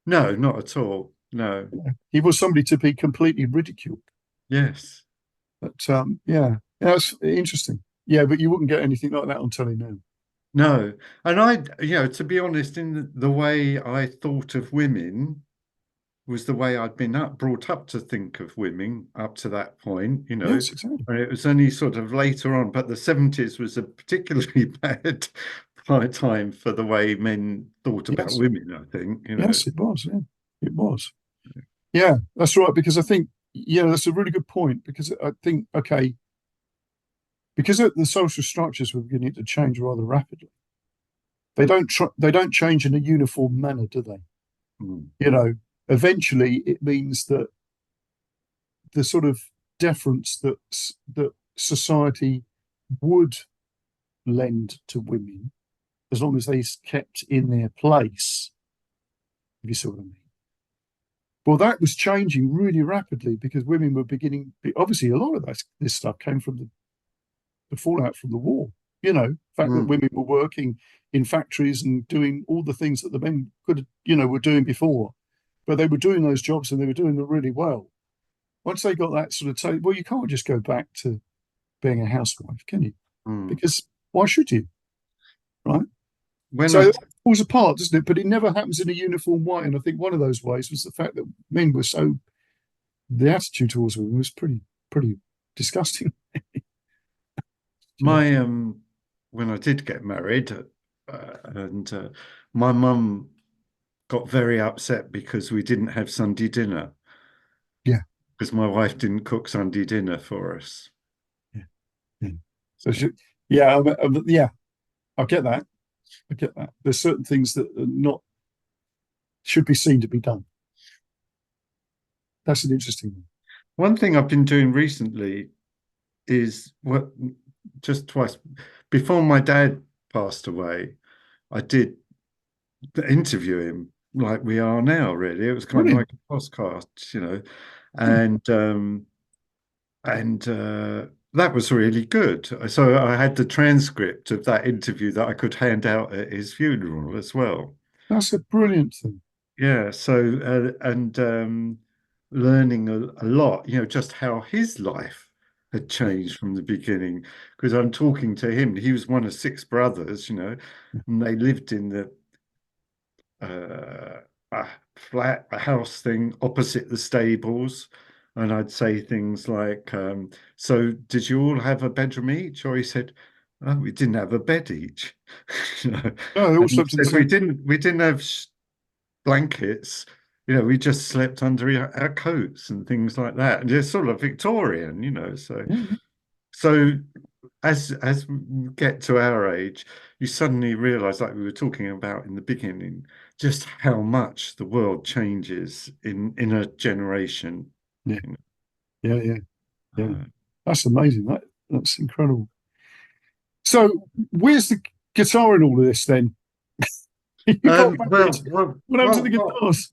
No, not at all. No. He was somebody to be completely ridiculed. Yes. But yeah, that's interesting. Yeah, but you wouldn't get anything like that on telly now. No. And to be honest, in the way I thought of women was the way I'd been brought up to think of women up to that point. Yes, exactly. And it was only sort of later on, but the 70s was a particularly bad time for the way men thought about Yes, women, I think. yes, it was. Yeah, it was. Yeah, that's right. Because I think, that's a really good point. Because I think, okay, because the social structures were beginning to change rather rapidly. They don't change in a uniform manner, do they? Mm, You know, eventually it means that the sort of deference that society would lend to women, as long as they kept in their place, if you see what I mean. Well, that was changing really rapidly because women were beginning. Obviously, a lot of this stuff came from the fallout from the war. The fact that mm, women were working in factories and doing all the things that the men were doing before, but they were doing those jobs and they were doing them really well. Once they got that sort of well, you can't just go back to being a housewife, can you? mm. Because why should you, right? when So I it falls apart, doesn't it? But it never happens in a uniform way. And I think one of those ways was the fact that men were so, the attitude towards women was pretty disgusting. my when I did get married, and my mum got very upset because we didn't have Sunday dinner Yeah, because my wife didn't cook Sunday dinner for us. yeah, yeah. So So, yeah, yeah, I get that. I get that. There's certain things that are not should be seen to be done. That's an interesting one. one thing I've been doing recently is what just twice before my dad passed away, I did interview him like we are now, really. It was kind of Brilliant. like a podcast, you know, and and that was really good. So I had the transcript of that interview that I could hand out at his funeral as well. That's a brilliant thing. Yeah, so and learning a lot, you know, just how his life had changed from the beginning. Because I'm talking to him, he was one of six brothers, you know, and they lived in the uh, a flat, a house thing opposite the stables. And I'd say things like, "So did you all have a bedroom each?" Or he said, "Oh, we didn't have a bed each." You know, No, they all and he slept in the said, same. we didn't have blankets. You know, we just slept under our coats and things like that. And it's sort of Victorian, you know. So, Yeah, yeah, so as we get to our age, you suddenly realize, like we were talking about in the beginning, just how much the world changes in a generation. yeah, You yeah, yeah, know. yeah. That's amazing. That's incredible. So where's the guitar in all of this then? You got married. What happened to the guitars?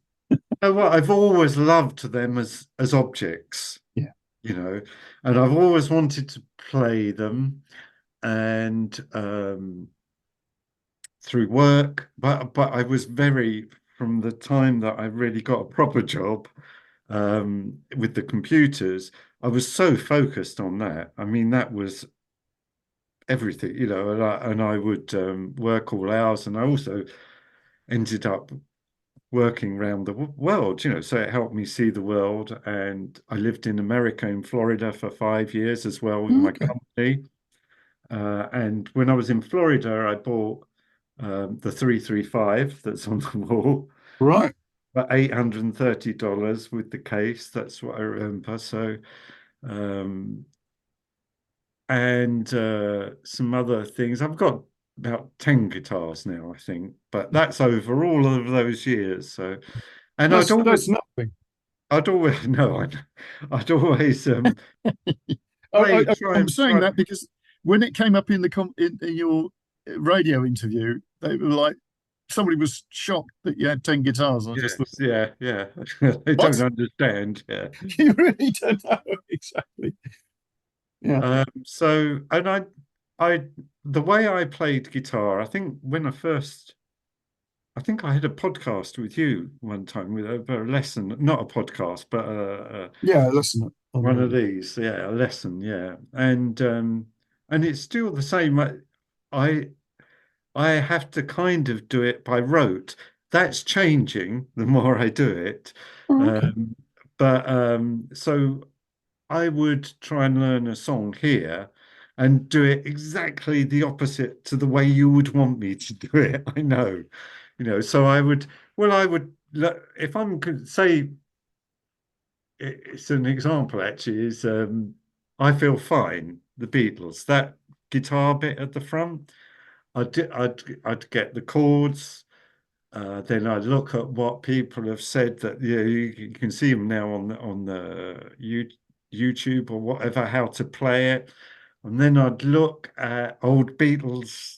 Well, I've always loved them as objects, Yeah. you know, and I've always wanted to play them and through work, but I was very from the time that I really got a proper job with the computers, I was so focused on that. I mean, that was everything, you know, and I would work all hours, and I also ended up working around the world, you know, so it helped me see the world. And I lived in America, in Florida, for 5 years as well with my Okay. company. And when I was in Florida, I bought the 335 that's on the wall Right. for $830 with the case. That's what I remember. So, um, and some other things. I've got about 10 guitars now, I think, but that's over all of those years. So, and That's nothing. I'd always, no, I'd always try I'm and saying try. that because when it came up in in your radio interview, they were like somebody was shocked that you had 10 guitars. I just thought, Yes, yeah, yeah. They don't what? understand. Yeah. You really don't know exactly. Yeah. So, and I, the way I played guitar, I think when I think I had a podcast with you one time with a lesson, not a podcast, but Yeah, listen on one of radio. these, yeah, a lesson, yeah, and it's still the same. I I have to kind of do it by rote. That's changing the more I do it. Oh, okay. Um, but so I would try and learn a song here and do it exactly the opposite to the way you would want me to do it. I know, you know, so I would, well, I would, if I'm say, it's an example actually, is I Feel Fine, the Beatles, that guitar bit at the front. I'd get the chords. Then I look at what people have said that you can see them now on the YouTube or whatever, how to play it. And then I'd look at old Beatles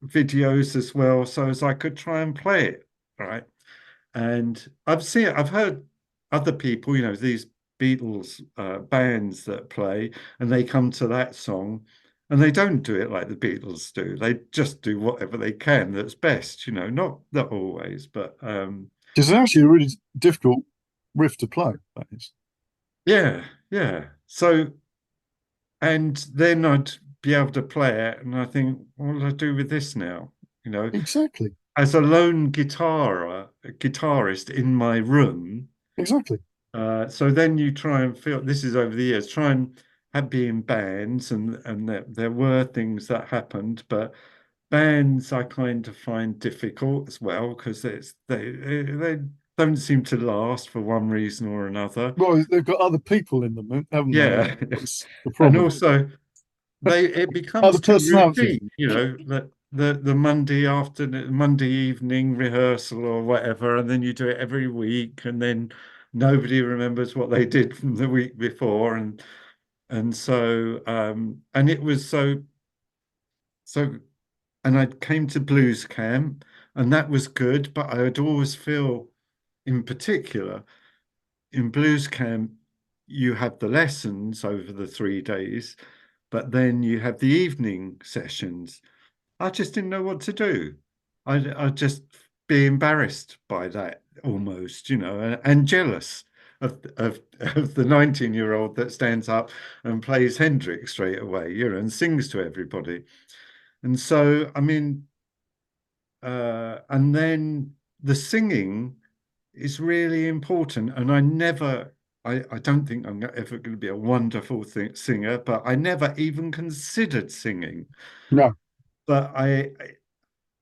videos as well, so as I could try and play it, right? And I've heard other people, you know, these Beatles bands that play, and they come to that song, and they don't do it like the Beatles do. They just do whatever they can that's best, you know, not always, but It's actually a really difficult riff to play. That is. yeah, yeah. So, and then I'd be able to play it, and I think, what will I do with this now? you know, Exactly. as a lone guitarist in my room. Exactly. So then you try and feel, this is over the years, try and be in bands, and there were things that happened, but bands I kind of find difficult as well because they don't seem to last for one reason or another. Well, they've got other people in them, haven't they? Yeah. That's the And problem. also it becomes Other too personalities. routine, that the Monday afternoon, Monday evening rehearsal or whatever, and then you do it every week, and then nobody remembers what they did from the week before, and so and it was so and I came to blues camp, and that was good, but I would always feel, in particular, in blues camp, you have the lessons over the 3 days, but then you have the evening sessions. I just didn't know what to do. I'd just be embarrassed by that almost, and jealous of the 19-year-old that stands up and plays Hendrix straight away, and sings to everybody. And so, I mean, and then the singing is really important. And I don't think I'm ever going to be a wonderful singer, but I never even considered singing. No, But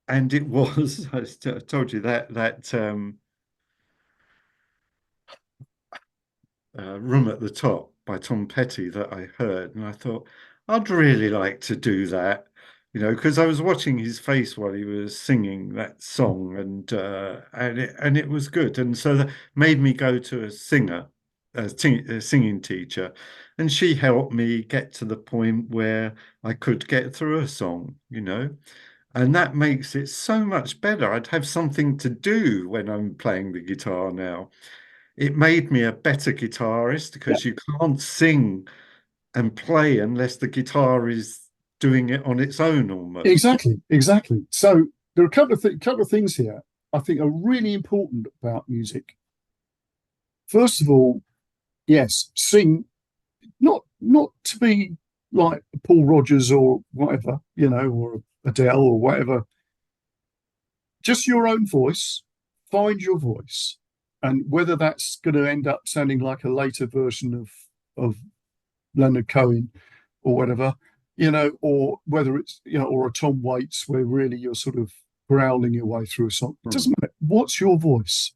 and it was, I told you that Room at the Top by Tom Petty that I heard, and I thought I'd really like to do that, because I was watching his face while he was singing that song, and it was good, and so that made me go to a singing teacher, and she helped me get to the point where I could get through a song, and that makes it so much better. I'd have something to do when I'm playing the guitar now. It made me a better guitarist yeah, because you can't sing and play unless the guitar is doing it on its own almost. exactly, exactly. So there are a couple of things here I think are really important about music. First of all, yes, sing not to be like Paul Rogers or whatever, or Adele or whatever. Just your own voice. Find your voice, and whether that's going to end up sounding like a later version of Leonard Cohen or whatever, or whether it's or a Tom Waits where really you're sort of growling your way through a song. It Hmm. doesn't matter. What's your voice?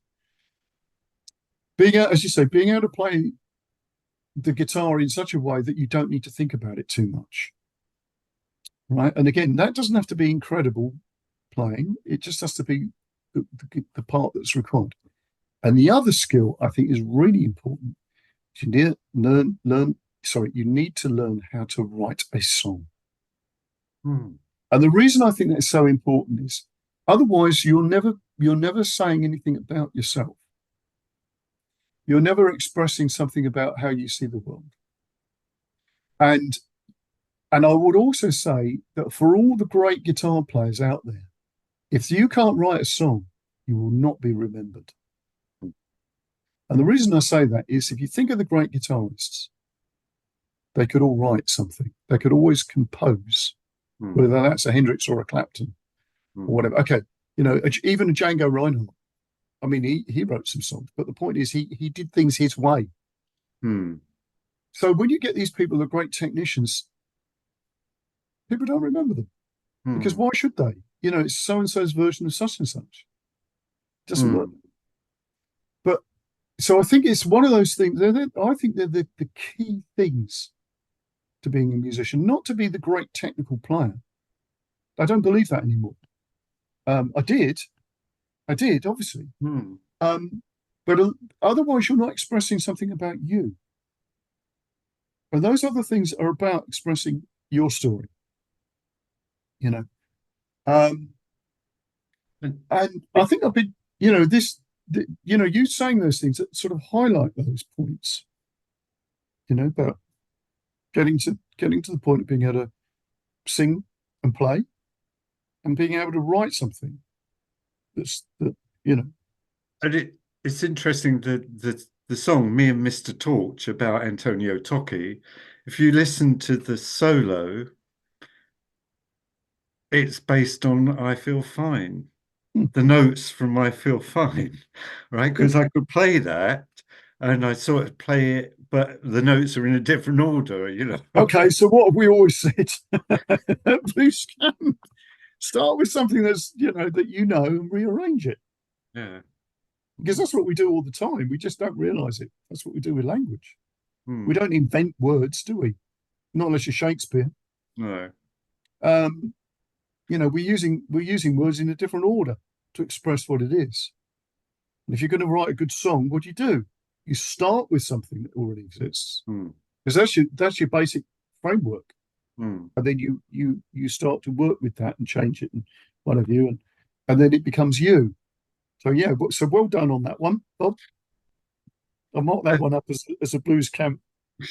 Being able, as you say, being able to play the guitar in such a way that you don't need to think about it too much, right? And again, that doesn't have to be incredible playing. It just has to be the part that's required. And the other skill I think is really important. You need to learn. Sorry, you need to learn how to write a song. Hmm. And the reason I think that's so important is otherwise you're never saying anything about yourself. You're never expressing something about how you see the world. And and I would also say that for all the great guitar players out there, if you can't write a song, you will not be remembered. And the reason I say that is if you think of the great guitarists, they could all write something. They could always compose, Hmm. whether that's a Hendrix or a Clapton or Hmm. whatever. Okay, even a Django Reinhardt. I mean, he wrote some songs, but the point is he did things his way. Hmm. So when you get these people that are great technicians, people don't remember them because Hmm. why should they? It's so and so's version of such and such. It doesn't work. Hmm. But so I think it's one of those things. I think they're the key things to being a musician, not to be the great technical player. I don't believe that anymore. I did, obviously. Hmm. Um, but otherwise, you're not expressing something about you. And those other things are about expressing your story, you know. Um, And and I it, think I've been, you saying those things that sort of highlight those points, about getting to the point of being able to sing and play and being able to write something that you know. it's interesting that the song "Me and Mr. Torch" about Antonio Tocci, if you listen to the solo, it's based on I Feel Fine, Hmm. the notes from I Feel Fine, right? Yeah. Because I could play that and I sort of play it, but the notes are in a different order, you know. Okay, so what have we always said? Blues can start with something that's, that and rearrange it. Yeah. Because that's what we do all the time. We just don't realize it. That's what we do with language. We Hmm. don't invent words, do we? Not unless you're Shakespeare. No. Um, we're using words in a different order to express what it is. And if you're going to write a good song, what do? You start with something that already exists, Hmm. because that's your basic framework, Hmm. and then you start to work with that and change it and what have you, and then it becomes you. So yeah, so well done on that one, Bob. I'll mark that one up as a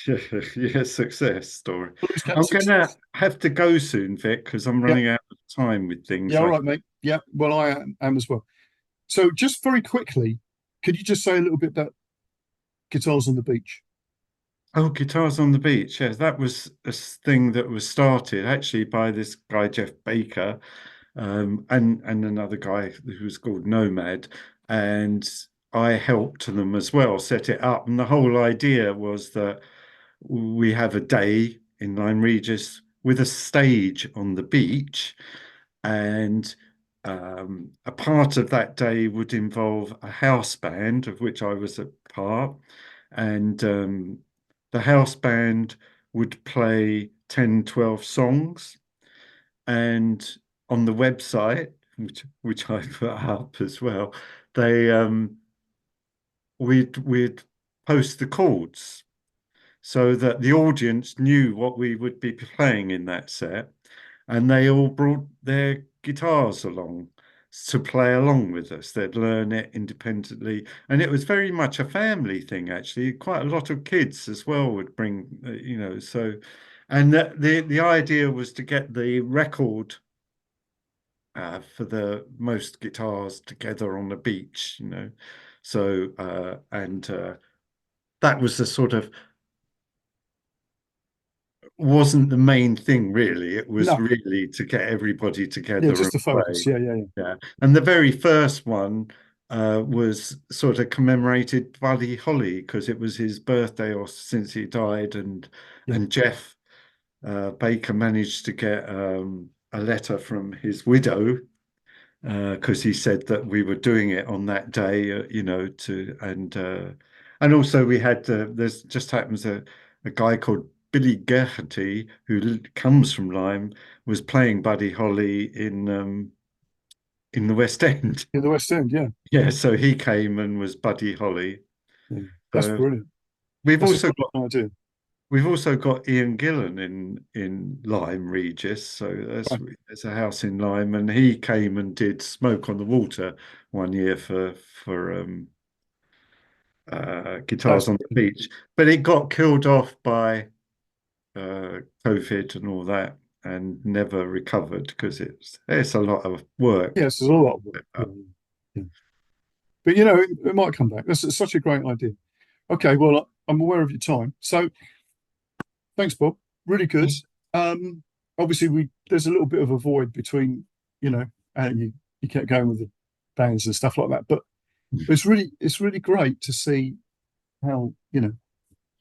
Yeah, yeah, success story. blues camp I'm gonna success. have to go soon, Vic, because I'm Yeah, running out of time with yeah, things all like, right, mate. Yeah, well, I am as well. So just very quickly, could you just say a little bit about guitars on the beach? oh, Guitars on the Beach. Yes, that was a thing that was started actually by this guy, Jeff Baker, and another guy who was called Nomad. And I helped them as well set it up. And the whole idea was that we have a day in Lyme Regis with a stage on the beach, and a part of that day would involve a house band, of which I was a part, and the house band would play 10, 12 songs, and on the website, which I put up as well, they we'd post the chords so that the audience knew what we would be playing in that set, and they all brought their guitars along to play along with us. They'd learn it independently, and it was very much a family thing, actually. Quite a lot of kids as well would bring, so, and the idea was to get the record for the most guitars together on the beach, So, and that was the sort of wasn't the main thing, really. It was No, really to get everybody yeah, together just and the focus. play. Yeah, yeah, yeah, Yeah. And the very first one was sort of commemorated Buddy Holly because it was his birthday or since he died, yeah. and Jeff Baker managed to get a letter from his widow because he said that we were doing it on that day, to and also we had there's just happens a guy called Billy Gerharty who comes from Lyme was playing Buddy Holly in the West End. In the West End, yeah, Yeah, so he came and was Buddy Holly. yeah. That's So brilliant. we've That's a also got brilliant idea. we've also got Ian Gillan in Lyme Regis. So Right. there's a house in Lyme, and he came and did Smoke on the Water one year for That's Guitars on the brilliant. Beach, but it got killed off by COVID and all that, and never recovered because it's a lot of work. Yes, there's a lot of work. Yeah, yeah, yeah. But it might come back. That's such a great idea. Okay, well, I'm aware of your time, so thanks, Bob. Really good. Um, Obviously, we there's a little bit of a void between, and you kept going with the bands and stuff like that, but it's really great to see how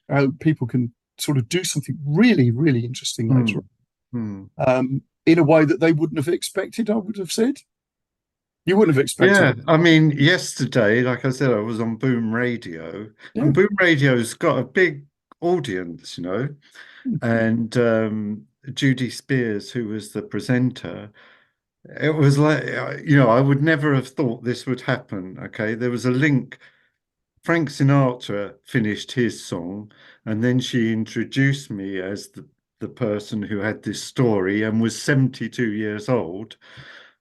how people can sort of do something really, really interesting later Hmm. Hmm. on, in a way that they wouldn't have expected, I would have said. You wouldn't have expected Yeah, it. I mean, yesterday, like I said, I was on Boom Radio, Yeah. and Boom Radio's got a big audience, Hmm. and Judy Spears, who was the presenter, it was like, I would never have thought this would happen. Okay, there was a link. Frank Sinatra finished his song, and then she introduced me as the person who had this story and was 72 years old.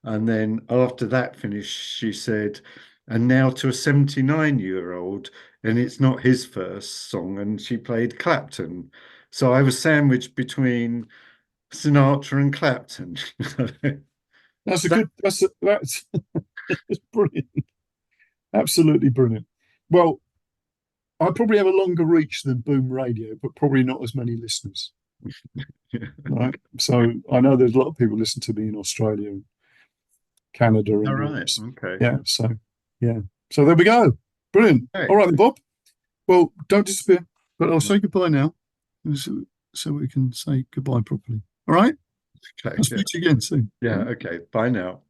And then after that finished, she said, and now to a 79-year-old, and it's not his first song. And she played Clapton. So I was sandwiched between Sinatra and Clapton. That's a That, good. That's it's brilliant. Absolutely brilliant. Well, I probably have a longer reach than Boom Radio, but probably not as many listeners. Right. So I know there's a lot of people listen to me in Australia and Canada All and right. Okay. yeah. So yeah. So there we go. Brilliant. Hey. All right then, Bob. Well, don't disappear, but I'll say goodbye now, so we can say goodbye properly. All right. Okay. I'll Yeah. speak to you again soon. Yeah. Okay. Bye now.